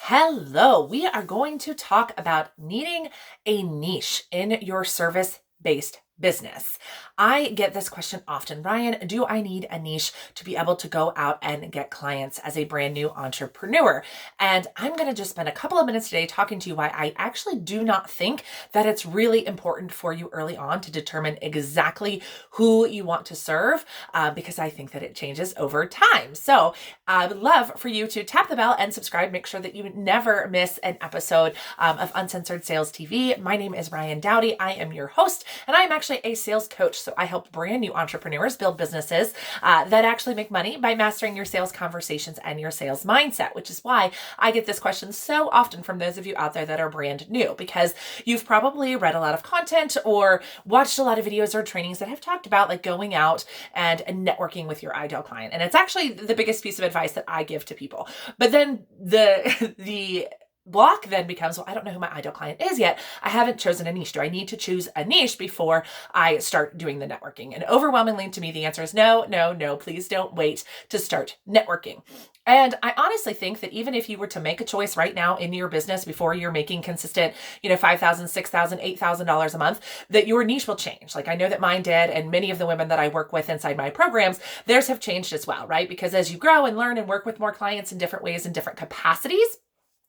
Hello, we are going to talk about needing a niche in your service-based business. I get this question often. Ryan, do I need a niche to be able to go out and get clients as a brand new entrepreneur? And I'm going to just spend a couple of minutes today talking to you why I actually do not think that it's really important for you early on to determine exactly who you want to serve, because I think that it changes over time. So I would love for you to tap the bell and subscribe. Make sure that you never miss an episode of Uncensored Sales TV. My name is Ryan Dowdy. I am your host, and I am actually a sales coach. So I help brand new entrepreneurs build businesses that actually make money by mastering your sales conversations and your sales mindset, which is why I get this question so often from those of you out there that are brand new, because you've probably read a lot of content or watched a lot of videos or trainings that have talked about like going out and networking with your ideal client. And it's actually the biggest piece of advice that I give to people. But then the block then becomes, well, I don't know who my ideal client is yet. I haven't chosen a niche. Do I need to choose a niche before I start doing the networking? And overwhelmingly to me, the answer is no, no, no. Please don't wait to start networking. And I honestly think that even if you were to make a choice right now in your business before you're making consistent, $5,000, $6,000, $8,000 a month, that your niche will change. Like I know that mine did, and many of the women that I work with inside my programs, theirs have changed as well, right? Because as you grow and learn and work with more clients in different ways and different capacities,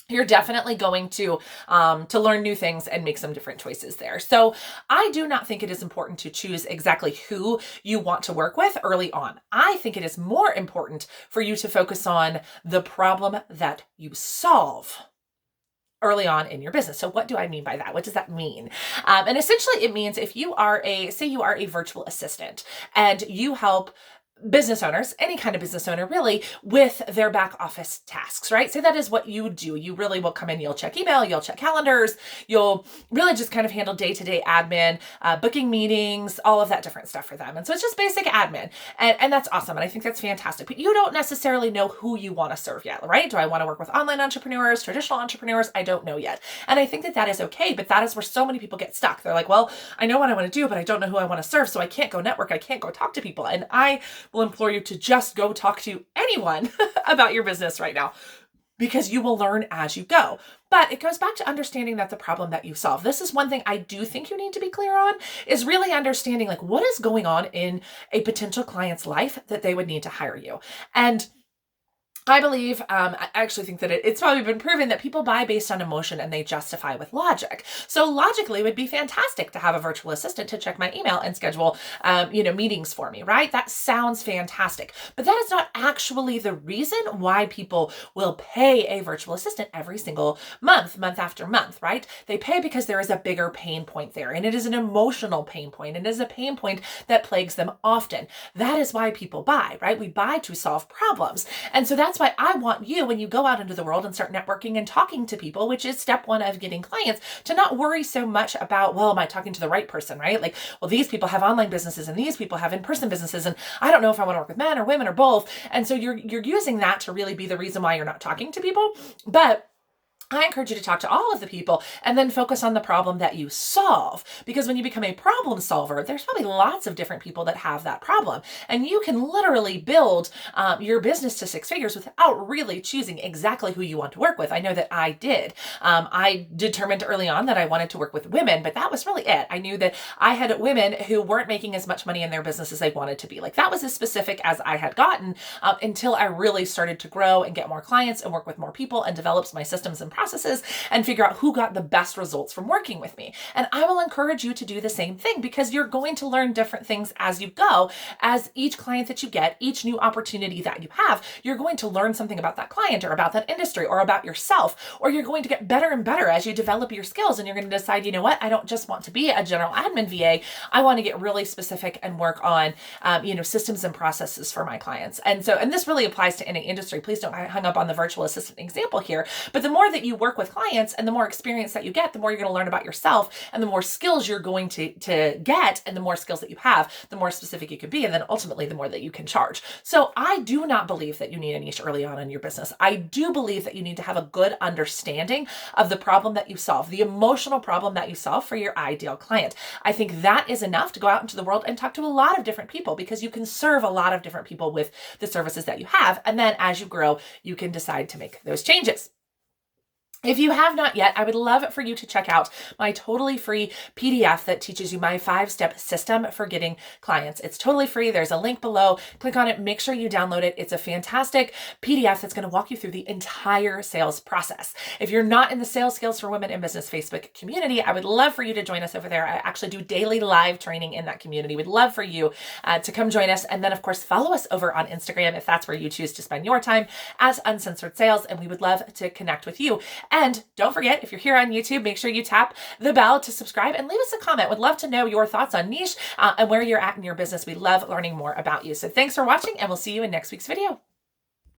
you're definitely going to learn new things and make some different choices there. So I do not think it is important to choose exactly who you want to work with early on. I think it is more important for you to focus on the problem that you solve early on in your business. So what do I mean by that? What does that mean? And essentially it means if you are say you are a virtual assistant and you help business owners, any kind of business owner really, with their back office tasks, right? So that is what you do. You really will come in, you'll check email, you'll check calendars, you'll really just kind of handle day-to-day admin, booking meetings, all of that different stuff for them. And so it's just basic admin. And that's awesome. And I think that's fantastic. But you don't necessarily know who you want to serve yet, right? Do I want to work with online entrepreneurs, traditional entrepreneurs? I don't know yet. And I think that that is okay, but that is where so many people get stuck. They're like, well, I know what I want to do, but I don't know who I want to serve. So I can't go network. I can't go talk to people. And I will implore you to just go talk to anyone about your business right now, because you will learn as you go. But it goes back to understanding that the problem that you solve. This is one thing I do think you need to be clear on, is really understanding like what is going on in a potential client's life that they would need to hire you. And I believe, I actually think that it's probably been proven that people buy based on emotion and they justify with logic. So logically, it would be fantastic to have a virtual assistant to check my email and schedule, meetings for me, right? That sounds fantastic. But that is not actually the reason why people will pay a virtual assistant every single month after month, right? They pay because there is a bigger pain point there, and it is an emotional pain point. It is a pain point that plagues them often. That is why people buy, right? We buy to solve problems. And so that's why I want you, when you go out into the world and start networking and talking to people, which is step one of getting clients, to not worry so much about, well, am I talking to the right person, right? Like, well, these people have online businesses and these people have in-person businesses, and I don't know if I want to work with men or women or both. And so you're using that to really be the reason why you're not talking to people. But I encourage you to talk to all of the people and then focus on the problem that you solve. Because when you become a problem solver, there's probably lots of different people that have that problem. And you can literally build your business to six figures without really choosing exactly who you want to work with. I know that I did. I determined early on that I wanted to work with women, but that was really it. I knew that I had women who weren't making as much money in their business as they wanted to be. Like that was as specific as I had gotten until I really started to grow and get more clients and work with more people and develop my systems and processes and figure out who got the best results from working with me. And I will encourage you to do the same thing, because you're going to learn different things as you go. As each client that you get, each new opportunity that you have, you're going to learn something about that client or about that industry or about yourself, or you're going to get better and better as you develop your skills. And you're going to decide, you know what, I don't just want to be a general admin VA. I want to get really specific and work on, systems and processes for my clients. And this really applies to any industry. Please don't hang up on the virtual assistant example here. But the more that you work with clients and the more experience that you get, the more you're going to learn about yourself, and the more skills you're going to get, and the more skills that you have, the more specific you can be, and then ultimately the more that you can charge. So I do not believe that you need a niche early on in your business. I do believe that you need to have a good understanding of the problem that you solve, the emotional problem that you solve for your ideal client. I think that is enough to go out into the world and talk to a lot of different people, because you can serve a lot of different people with the services that you have. And then as you grow, you can decide to make those changes. If you have not yet, I would love for you to check out my totally free PDF that teaches you my 5-step system for getting clients. It's totally free. There's a link below. Click on it. Make sure you download it. It's a fantastic PDF that's going to walk you through the entire sales process. If you're not in the Sales Skills for Women in Business Facebook community, I would love for you to join us over there. I actually do daily live training in that community. We'd love for you to come join us. And then, of course, follow us over on Instagram if that's where you choose to spend your time at Uncensored Sales. And we would love to connect with you. And don't forget, if you're here on YouTube, make sure you tap the bell to subscribe and leave us a comment. Would love to know your thoughts on niche and where you're at in your business. We love learning more about you. So thanks for watching, and we'll see you in next week's video.